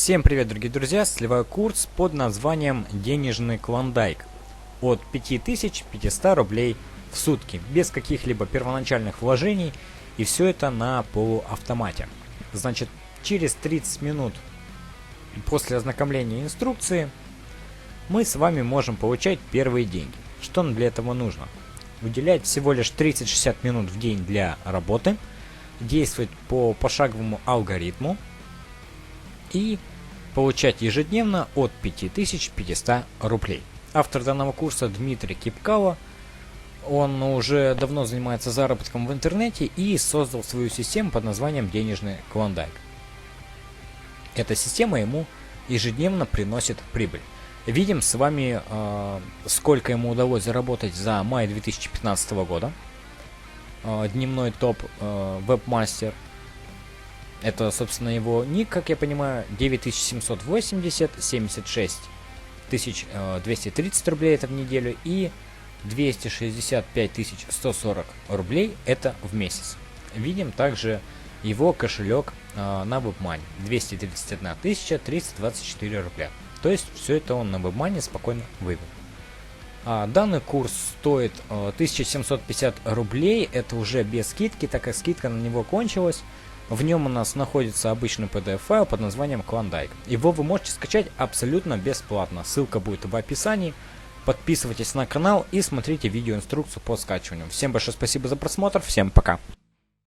Всем привет, дорогие друзья! Сливаю курс под названием «Денежный клондайк» от 5500 рублей в сутки, без каких-либо первоначальных вложений, и все это на полуавтомате. Значит, через 30 минут после ознакомления инструкции мы с вами можем получать первые деньги. Что нам для этого нужно? Уделять всего лишь 30-60 минут в день для работы, действовать по пошаговому алгоритму и получать ежедневно от 5500 рублей. Автор данного курса Дмитрий Кипкало. Он уже давно занимается заработком в интернете и создал свою систему под названием «Денежный клондайк». Эта система ему ежедневно приносит прибыль. Видим с вами, сколько ему удалось заработать за май 2015 года. Дневной топ вебмастер. Это, собственно, его ник, как я понимаю, 9780, 76 230 рублей это в неделю и 265 140 рублей это в месяц. Видим также его кошелек на WebMoney 231 324 рубля. То есть все это он на WebMoney спокойно вывел. Данный курс стоит 1750 рублей, это уже без скидки, так как скидка на него кончилась. В нем у нас находится обычный PDF-файл под названием Клондайк. Его вы можете скачать абсолютно бесплатно. Ссылка будет в описании. Подписывайтесь на канал и смотрите видеоинструкцию по скачиванию. Всем большое спасибо за просмотр. Всем пока.